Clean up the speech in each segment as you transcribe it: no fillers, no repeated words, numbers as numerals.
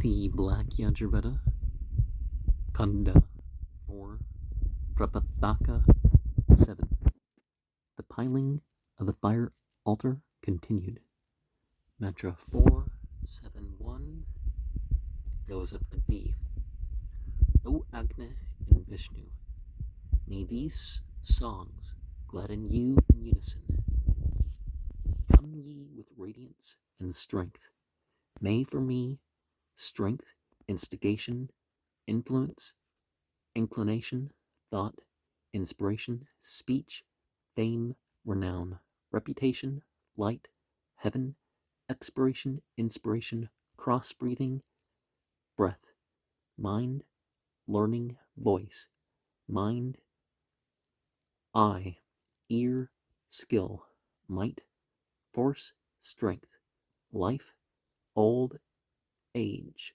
The Black Yajurveda, Kanda 4, Prapathaka 7. The piling of the fire altar continued. Mantra 471 goes up to B. O Agni and Vishnu, may these songs gladden you in unison. Come ye with radiance and strength. May for me strength, instigation, influence, inclination, thought, inspiration, speech, fame, renown, reputation, light, heaven, expiration, inspiration, cross-breathing, breath, mind, learning, voice, mind, eye, ear, skill, might, force, strength, life, old age,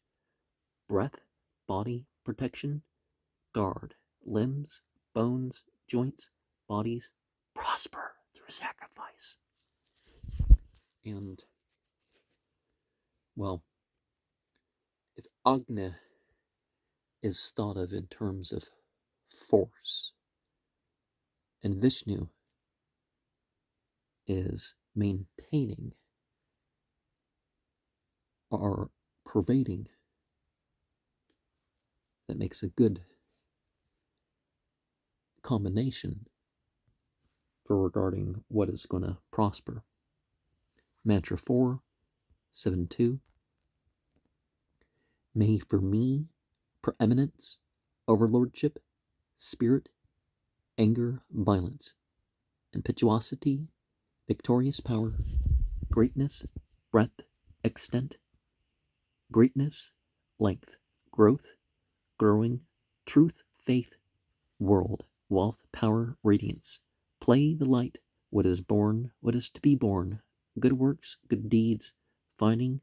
breath, body, protection, guard, limbs, bones, joints, bodies, prosper through sacrifice. And, well, if Agni is thought of in terms of force, and Vishnu is maintaining or pervading, that makes a good combination for regarding what is going to prosper. Mantra 472. May for me preeminence, overlordship, spirit, anger, violence, impetuosity, victorious power, greatness, breadth, extent, greatness, length, growth, growing, truth, faith, world, wealth, power, radiance, play the light, what is born, what is to be born, good works, good deeds, finding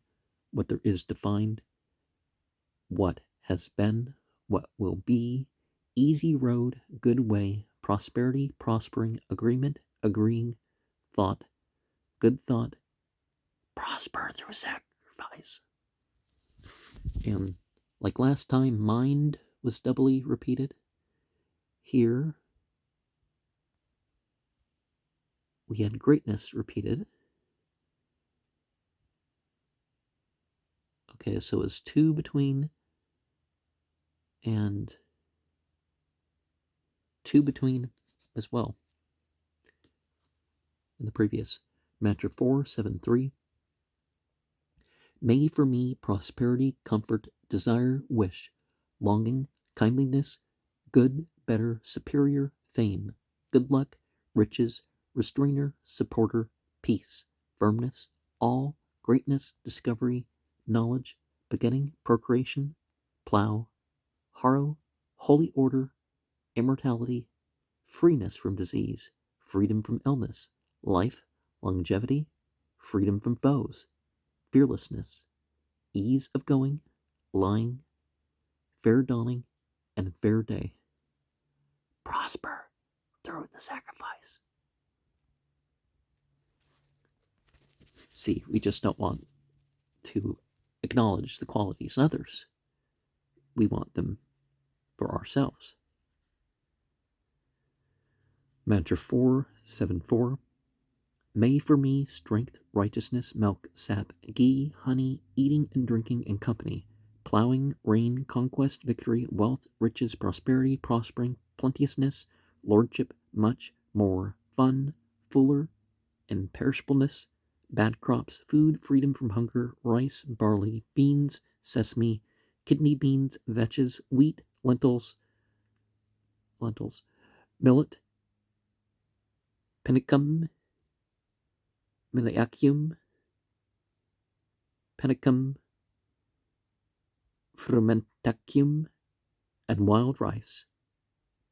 what there is to find, what has been, what will be, easy road, good way, prosperity, prospering, agreement, agreeing, thought, good thought, prosper through sacrifice. And like last time, mind was doubly repeated. Here, we had greatness repeated. Okay, so it's 2 between and 2 between as well. In the previous mantra 473. May for me prosperity, comfort, desire, wish, longing, kindliness, good, better, superior, fame, good luck, riches, restrainer, supporter, peace, firmness, all, greatness, discovery, knowledge, begetting, procreation, plow, harrow, holy order, immortality, freeness from disease, freedom from illness, life, longevity, freedom from foes, fearlessness, ease of going, lying, fair dawning, and fair day. Prosper through the sacrifice. See, we just don't want to acknowledge the qualities in others. We want them for ourselves. Mantra 474. May for me strength, righteousness, milk, sap, ghee, honey, eating and drinking and company, plowing, rain, conquest, victory, wealth, riches, prosperity, prospering, plenteousness, lordship, much, more, fun, fuller, imperishableness, bad crops, food, freedom from hunger, rice, barley, beans, sesame, kidney beans, vetches, wheat, lentils, millet, panicum, miliacium, panicum, frumentacium, and wild rice.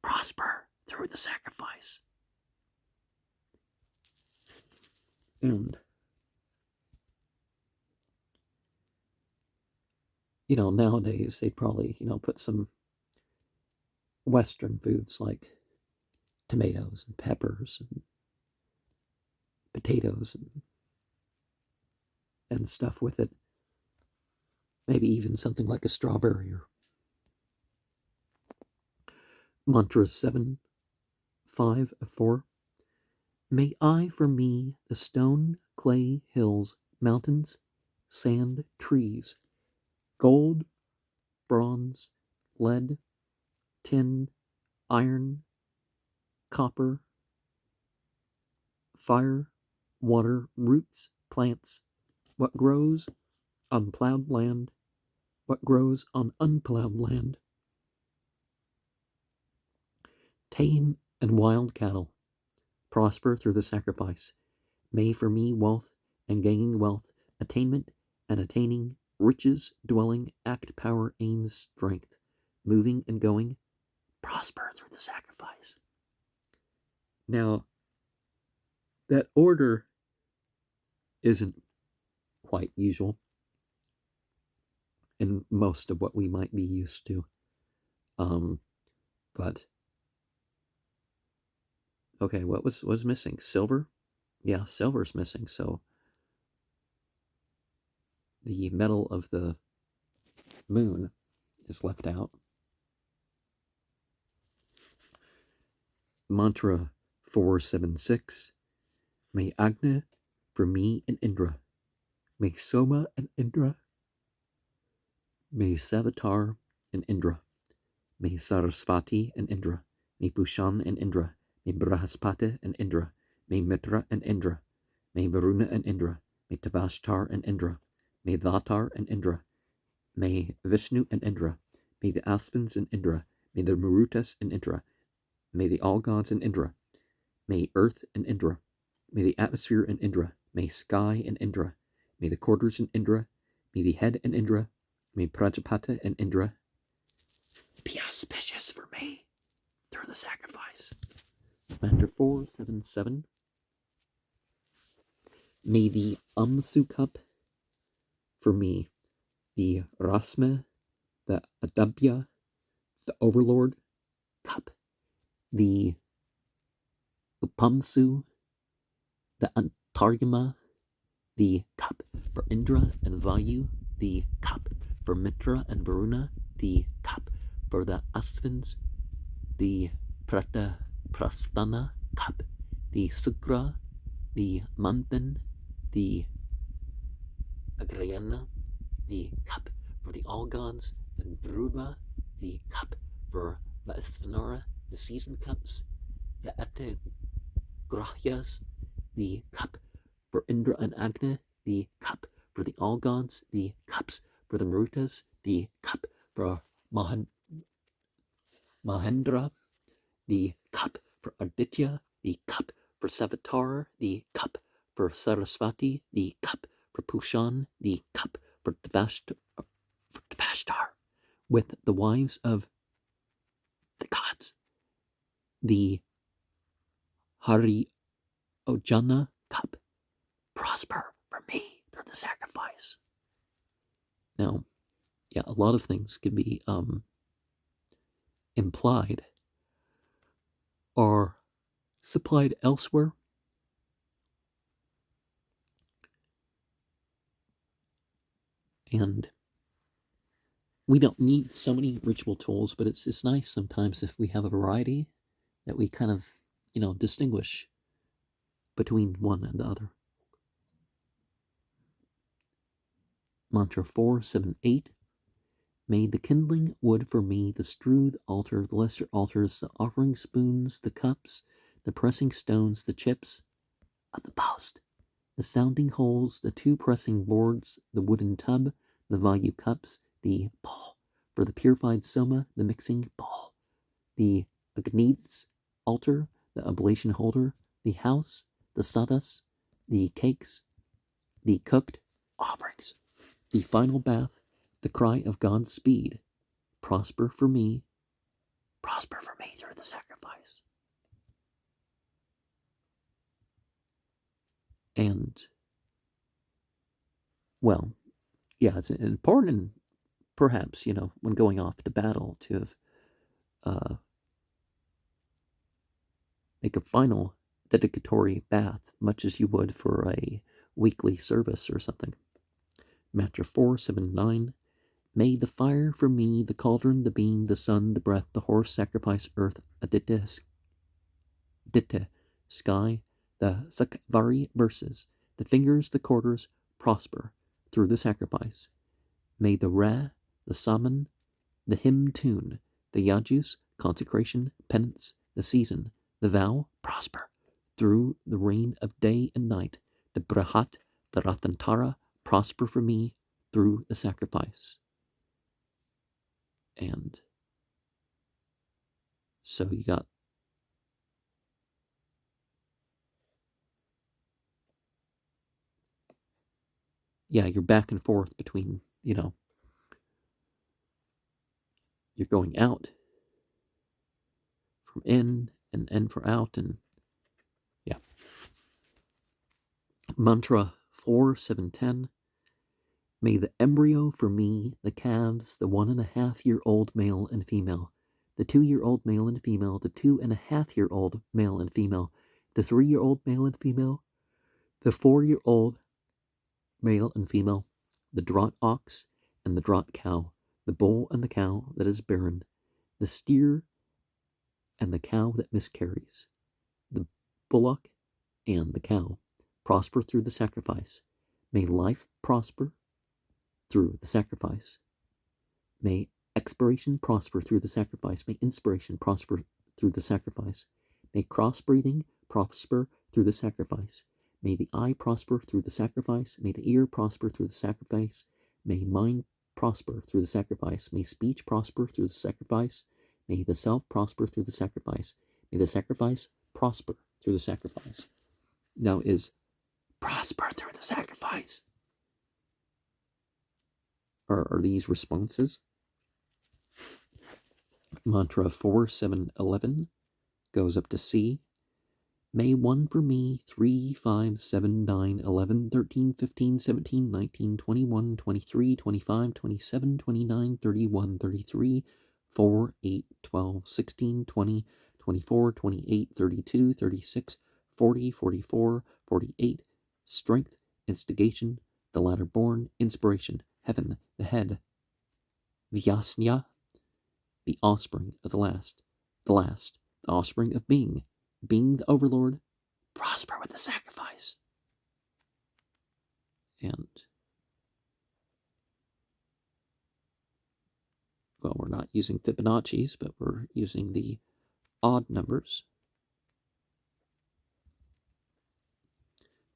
Prosper through the sacrifice. And, nowadays they probably, put some Western foods like tomatoes and peppers and potatoes and stuff with it. maybe even something like a strawberry. Or mantra 7, 5, 4. May I for me the stone, clay, hills, mountains, sand, trees, gold, bronze, lead, tin, iron, copper, fire, water, roots, plants, what grows on plowed land, what grows on unplowed land, tame and wild cattle, prosper through the sacrifice. May for me wealth and gaining wealth, attainment and attaining, riches, dwelling, act, power, aims, strength, moving and going, prosper through the sacrifice. Now, that order isn't quite usual in most of what we might be used to. But okay, what was missing? Silver? Yeah, silver's missing, so the metal of the moon is left out. Mantra 476. May Agni for me and Indra. May Soma and Indra. May Savitar and Indra. May Sarasvati and Indra. May Pushan and Indra. May Brahaspati and Indra. May Mitra and Indra. May Varuna and Indra. May Tavashtar and Indra. May Dhatar and Indra. May Vishnu and Indra. May the Asvins and Indra. May the Marutas and Indra. May the All Gods and Indra. May Earth and Indra. May the atmosphere and Indra. May sky and Indra. May the quarters and Indra. May the head and Indra. May Prajapata and Indra be auspicious for me through the sacrifice. Mantra 477. May the Amsu cup for me, the Rasma, the Adabhya, the Overlord cup, the Upamsu, the Antaryama, the cup for Indra and Vayu, the cup for Mitra and Varuna, the cup for the Asvins, the Prastana cup, the Sukra, the Manthan, the Agrayana, the cup for the All Gods, the Dhruva, the cup for the Isthanara, the season cups, the Grahyas, the cup for Indra and Agni, the cup for the All Gods, the cups for the Marutas, the cup for Mahendra, the cup for Aditya, the cup for Savitar, the cup for Sarasvati, the cup for Pushan, the cup for Tvashtar, with the wives of the gods, the Hari Ojana cup, prosper for me through the sacrifice. Now, yeah, a lot of things can be implied or supplied elsewhere. And we don't need so many ritual tools, but it's nice sometimes if we have a variety that we kind of, distinguish between one and the other. Mantra 478. May the kindling wood for me, the strewed altar, the lesser altars, the offering spoons, the cups, the pressing stones, the chips of the post, the sounding holes, the two pressing boards, the wooden tub, the vayu cups, the bowl for the purified soma, the mixing bowl, the Agni's altar, the oblation holder, the house, the sadas, the cakes, the cooked offerings, the final bath, the cry of God's speed, prosper for me through the sacrifice. And, well, yeah, it's important, perhaps, when going off to battle to make a final dedicatory bath, much as you would for a weekly service or something. Mantra 479. May the fire for me, the cauldron, the beam, the sun, the breath, the horse, sacrifice, earth, aditya, sky, the Sakvari verses, the fingers, the quarters, prosper through the sacrifice. May the Ra, the Saman, the hymn tune, the Yajus, consecration, penance, the season, the vow, prosper through the reign of day and night, the Brahat, the Ratantara, prosper for me through the sacrifice. And so you got you're back and forth between, you're going out from in and in for out, and yeah. Mantra 4-7-10. May the embryo for me, the calves, the 1.5-year-old male and female, the 2-year-old male and female, the 2.5-year-old male and female, the 3-year-old male and female, the 4-year-old male and female, the draught ox and the draught cow, the bull and the cow that is barren, the steer and the cow that miscarries, the bullock and the cow, prosper through the sacrifice. May life prosper through the sacrifice. May expiration prosper through the sacrifice. May inspiration prosper through the sacrifice. May crossbreeding prosper through the sacrifice. May the eye prosper through the sacrifice. May the ear prosper through the sacrifice. May mind prosper through the sacrifice. May speech prosper through the sacrifice. May the self prosper through the sacrifice. May the sacrifice prosper through the sacrifice. Now is prosper through the sacrifice. Are these responses? Mantra 4-7-11 goes up to C. May 1 for me, 3, 5, 7, 9, 11, 13, 15, 17, 19, 21, 23, 25, 27, 29, 31, 33, 4, 8, 12, 16, 20, 24, 28, 32, 36, 40, 44, 48, strength, instigation, the latter born, inspiration, heaven, the head, Vyasnya, the offspring of the last, the offspring of being the overlord, prosper with the sacrifice. And, well, we're not using Fibonacci's, but we're using the odd numbers.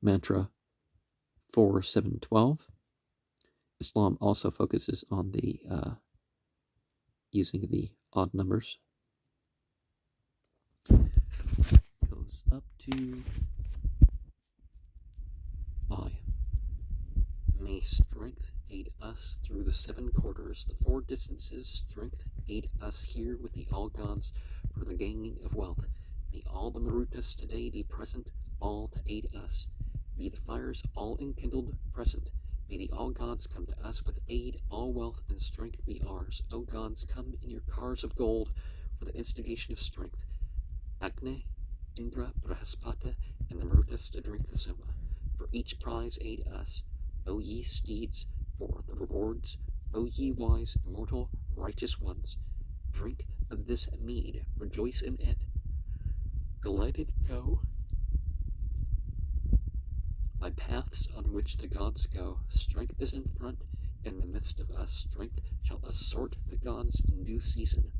Mantra 4-7-12. Islam also focuses on the using the odd numbers. Goes up to I. May strength aid us through the 7 quarters, the 4 distances. Strength aid us here with the all gods for the gaining of wealth. May all the Marutas today be present, all to aid us. Be the fires all enkindled present. May the all gods come to us with aid, all wealth and strength be ours. O gods, come in your cars of gold for the instigation of strength. Agni, Indra, Brahaspata, and the Marutas to drink the Soma. For each prize aid us. O ye steeds, for the rewards. O ye wise, immortal, righteous ones. Drink of this mead, rejoice in it. Delighted go by paths on which the gods go. Strength is in front, in the midst of us. Strength shall assort the gods in due season.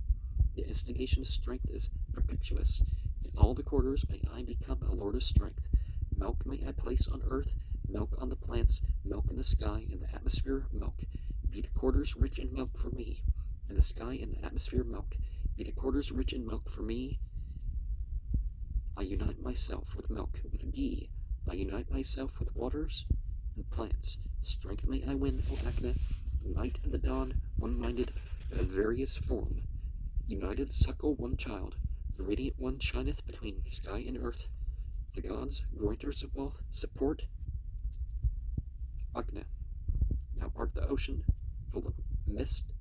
The instigation of strength is perpetuous. In all the quarters may I become a lord of strength. Milk may I place on earth, milk on the plants, milk in the sky, in the atmosphere, milk. Be the quarters rich in milk for me. In the sky, in the atmosphere, milk. Be the quarters rich in milk for me. I unite myself with milk, with ghee. I unite myself with waters and plants. Strength may I win, O Agni. The night and the dawn, one-minded, but of various form. United suckle one child. The radiant one shineth between sky and earth. The gods, granters of wealth, support. Agni, thou art the ocean, full of mist,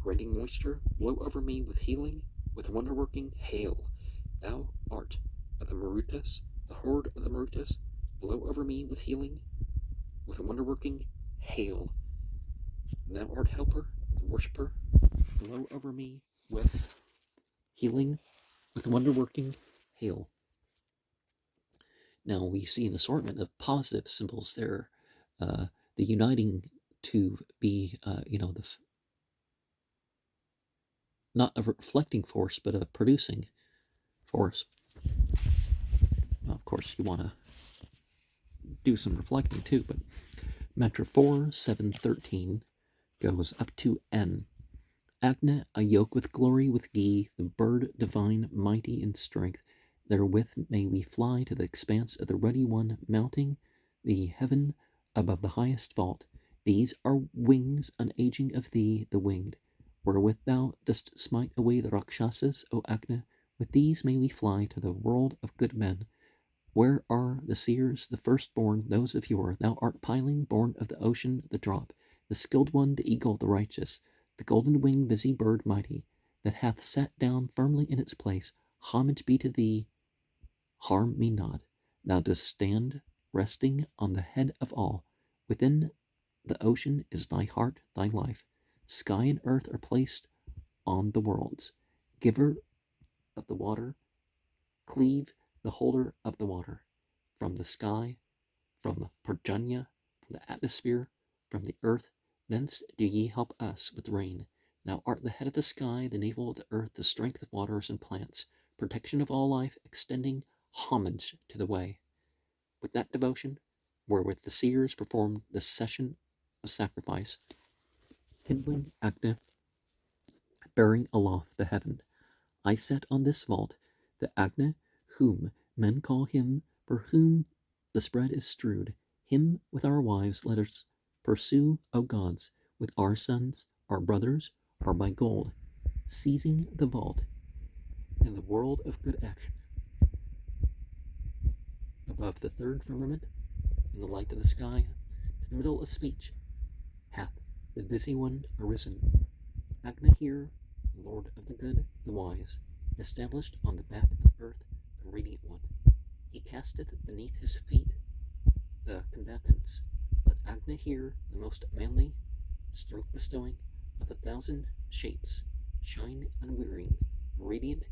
granting moisture. Blow over me with healing, with wonder-working hail. Thou art of the Marutas, the horde of the Marutas. Blow over me with healing, with wonder-working hail. Thou art helper, worshiper, blow over me with healing, with wonder-working hail. Now we see an assortment of positive symbols there, the uniting to be, not a reflecting force, but a producing force. Well, of course, you want to do some reflecting too, but mantra 4, 7, 13 goes up to N. Agna, a yoke with glory with ghee, the bird divine, mighty in strength. Therewith may we fly to the expanse of the ruddy one, mounting the heaven above the highest vault. These are wings unaging of thee, the winged, wherewith thou dost smite away the Rakshasas, O Agna. With these may we fly to the world of good men. Where are the seers, the firstborn, those of yore? Thou art piling, born of the ocean, the drop, the skilled one, the eagle, the righteous, the golden-winged busy bird mighty, that hath sat down firmly in its place. Homage be to thee, harm me not. Thou dost stand resting on the head of all. Within the ocean is thy heart, thy life. Sky and earth are placed on the worlds. Giver of the water, cleave the holder of the water. From the sky, from Parjanya, from the atmosphere, from the earth, thence do ye help us with rain. Thou art the head of the sky, the navel of the earth, the strength of waters and plants, protection of all life, extending homage to the way. With that devotion, wherewith the seers performed the session of sacrifice, kindling Agna, bearing aloft the heaven, I set on this vault the Agna, whom men call him for whom the spread is strewed. Him with our wives let us pursue, O gods, with our sons, our brothers, are by gold, seizing the vault in the world of good action. Above the third firmament, in the light of the sky, to the middle of speech, hath the busy one arisen. Agna here, Lord of the good, the wise, established on the back of the earth, the radiant one. He casteth beneath his feet the combatants. Let Agna here, the most manly, strength bestowing, of 1,000 shapes, shine unwearying, radiant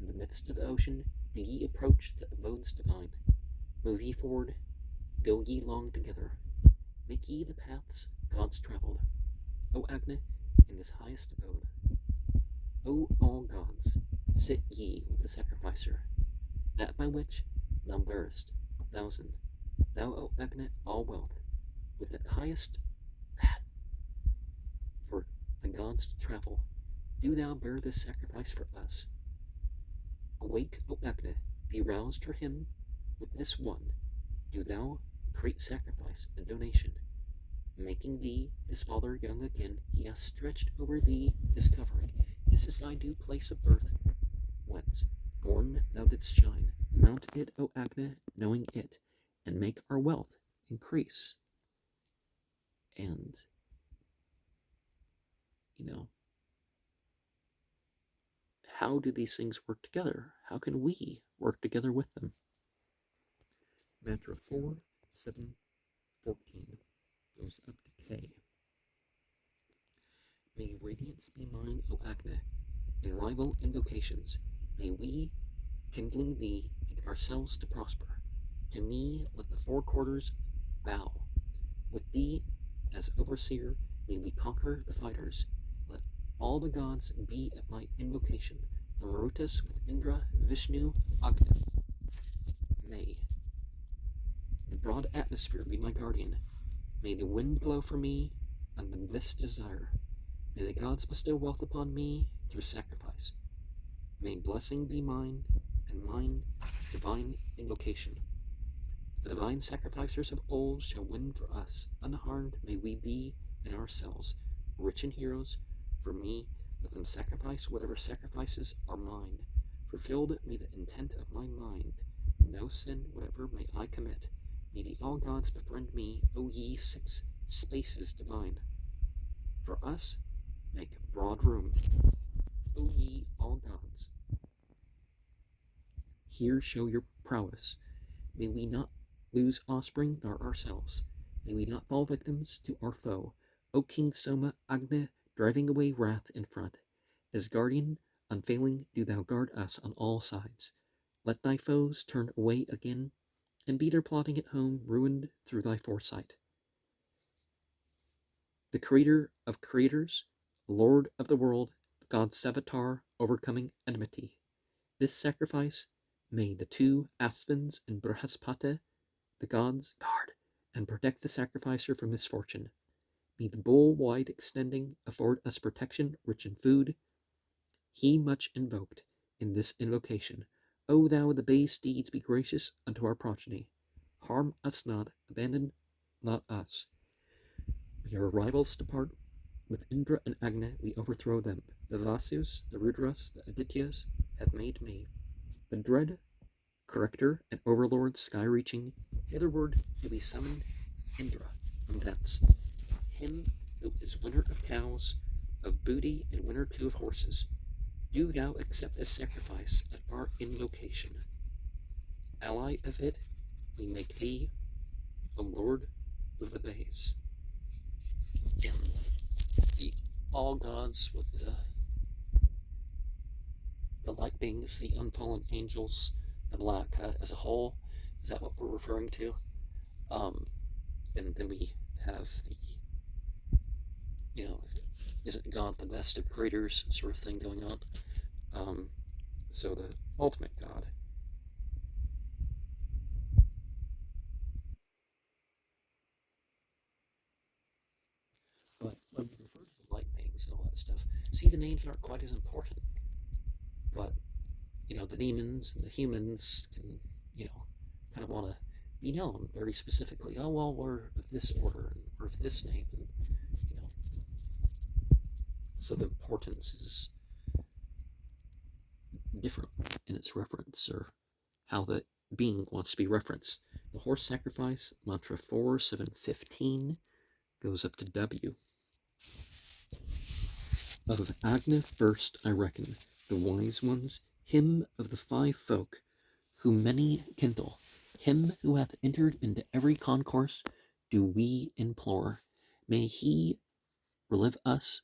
in the midst of the ocean. Do ye approach the abodes divine. Move ye forward, go ye long together. Make ye the paths gods traveled. O Agna, in this highest abode. O all gods, sit ye with the sacrificer, that by which thou bearest 1,000. Thou, O Agna, all wealth, with that highest path for the gods to travel, do thou bear this sacrifice for us. Awake, O Agna, be roused for him. With this one, do thou great sacrifice and donation. Making thee his father young again, he hath stretched over thee his covering. This is thy due place of birth, whence born thou didst shine. Mount it, O Agna, knowing it, and make our wealth increase. And, how do these things work together? How can we work together with them? Mantra 4, 7, 14 goes up to K. May radiance be mine, O Agna, in rival invocations. May we, kindling thee, make ourselves to prosper. To me let the four quarters bow. With thee as overseer, may we conquer the fighters. Let all the gods be at my invocation. The Marutas with Indra, Vishnu, Agna. May the broad atmosphere be my guardian. May the wind blow for me and this desire. May the gods bestow wealth upon me through sacrifice. May blessing be mine, and mine divine invocation. The divine sacrificers of old shall win for us. Unharmed may we be in ourselves, rich in heroes. For me, let them sacrifice whatever sacrifices are mine. Fulfilled may the intent of my mind. No sin whatever may I commit. May the all gods befriend me, O ye 6 spaces divine. For us, make broad room, O ye all gods. Here show your prowess. May we not lose offspring nor ourselves. May we not fall victims to our foe. O King Soma, Agna, driving away wrath in front. As guardian, unfailing, do thou guard us on all sides. Let thy foes turn away again, and be their plotting at home ruined through thy foresight. The creator of creators, Lord of the world, God Savitar, overcoming enmity. This sacrifice may the two Asvins and Brihaspati, the gods, guard and protect the sacrificer from misfortune. May the bull wide extending afford us protection rich in food. He much invoked in this invocation. O thou the base deeds be gracious unto our progeny. Harm us not, abandon not us. We our rivals depart. With Indra and Agni we overthrow them. The Vasus, the Rudras, the Adityas have made me. The dread corrector and overlord sky-reaching, hitherward do we summon Indra from thence. Him who is winner of cows, of booty, and winner too of horses. Do thou accept as sacrifice at our invocation. Ally of it, we make thee, O Lord of the Bays. And the all gods with the light beings, the unfallen angels, the Malaka as a whole. Is that what we're referring to? And then we have the, isn't God the best of creators sort of thing going on? So the ultimate God. But when we refer to the light beings and all that stuff, see, the names aren't quite as important. But, the demons and the humans can, kind of want to be known very specifically. Oh, well, we're of this order, and we're of this name, and, so the importance is different in its reference, or how the being wants to be referenced. The horse sacrifice, mantra 4715, goes up to W. Of Agni first I reckon, the wise ones, him of the five folk, who many kindle, him who hath entered into every concourse, do we implore. May he relieve us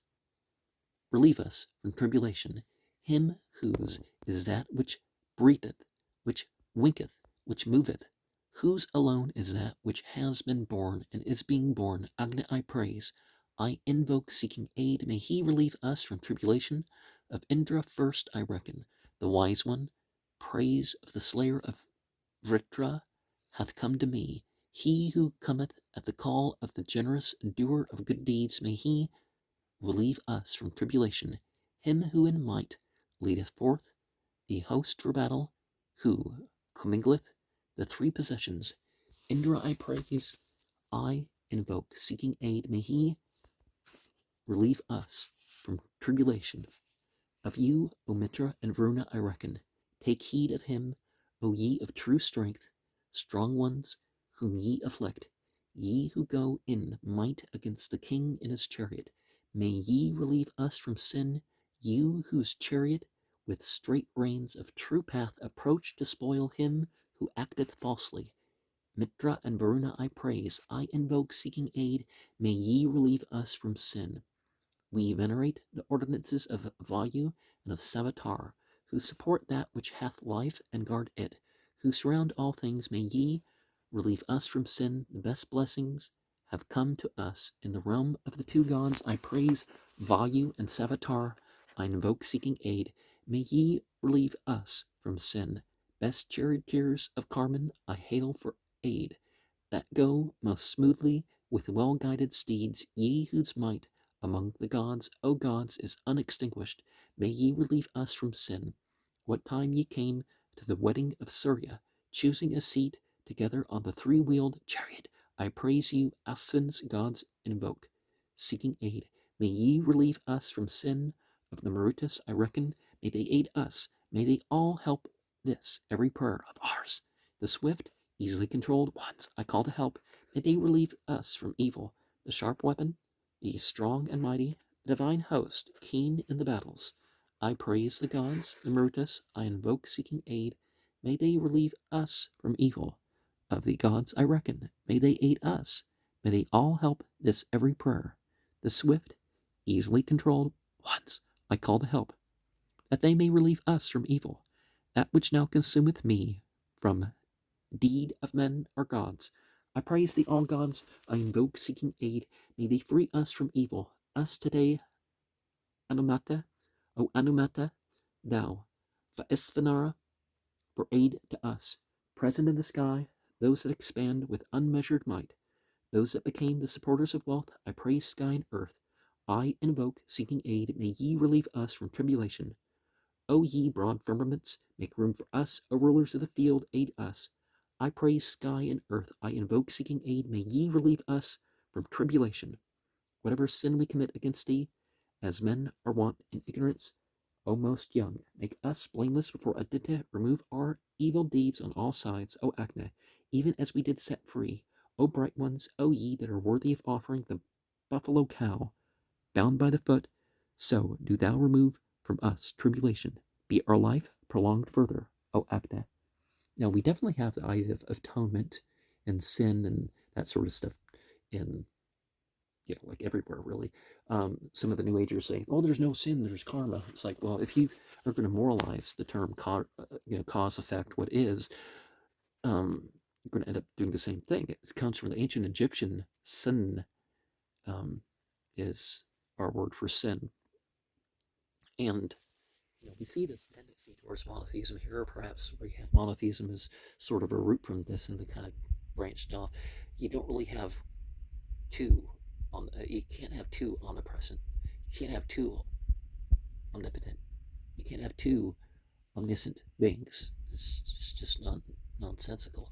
from tribulation, him whose is that which breatheth, which winketh, which moveth, whose alone is that which has been born and is being born. Agni I praise, I invoke seeking aid, may he relieve us from tribulation. Of Indra first I reckon, the wise one, praise of the slayer of Vritra hath come to me, he who cometh at the call of the generous doer of good deeds, may he relieve us from tribulation, him who in might leadeth forth the host for battle, who commingleth the three possessions. Indra I praise, I invoke seeking aid, may he relieve us from tribulation. Of you, O Mitra and Varuna, I reckon, take heed of him, O ye of true strength, strong ones, whom ye afflict, ye who go in might against the king in his chariot. May ye relieve us from sin, you whose chariot with straight reins of true path approach to spoil him who acteth falsely. Mitra and Varuna I praise, I invoke seeking aid, may ye relieve us from sin. We venerate the ordinances of Vayu and of Savitar, who support that which hath life and guard it, who surround all things. May ye relieve us from sin. The best blessings have come to us in the realm of the two gods. I praise Vayu and Savitar. I invoke seeking aid. May ye relieve us from sin. Best charioteers of Carmen, I hail for aid, that go most smoothly with well-guided steeds, ye whose might among the gods, O gods, is unextinguished. May ye relieve us from sin. What time ye came to the wedding of Surya, choosing a seat together on the three-wheeled chariot, I praise you, Asvins, gods invoke, seeking aid. May ye relieve us from sin. Of the Marutas, I reckon, may they aid us. May they all help this, every prayer of ours. The swift, easily controlled ones I call to help. May they relieve us from evil. The sharp weapon, the strong and mighty, divine host, keen in the battles. I praise the gods, the Marutas, I invoke seeking aid. May they relieve us from evil. Of the gods I reckon, may they aid us. May they all help this every prayer. The swift, easily controlled ones, I call to help, that they may relieve us from evil, that which now consumeth me from deed of men or gods. I praise the all gods, I invoke seeking aid, may they free us from evil, us today, Anumata, O Anumata, thou, Vaisvanara, for aid to us, present in the sky, those that expand with unmeasured might, those that became the supporters of wealth, I praise sky and earth. I invoke, seeking aid, may ye relieve us from tribulation. O ye broad firmaments, make room for us, O rulers of the field, aid us. I praise sky and earth, I invoke, seeking aid, may ye relieve us from tribulation. Whatever sin we commit against thee, as men are wont in ignorance, O most young, make us blameless before Aditya, remove our evil deeds on all sides, O Acne, even as we did set free. O bright ones, O ye that are worthy of offering the buffalo cow, bound by the foot, so do thou remove from us tribulation, be our life prolonged further, O Acne. Now we definitely have the idea of atonement and sin and that sort of stuff in like everywhere really. Some of the New Agers say, "Oh, there's no sin, there's karma." It's like, well, if you are going to moralize the term, cause effect, what is, you're going to end up doing the same thing. It comes from the ancient Egyptian sin, um, is our word for sin, and we see this tendency towards monotheism here, or perhaps we have monotheism as sort of a root from this, and they kind of branched off. You don't really have two you can't have two omnipresent. You can't have two omnipotent. You can't have two omniscient beings. It's just nonsensical.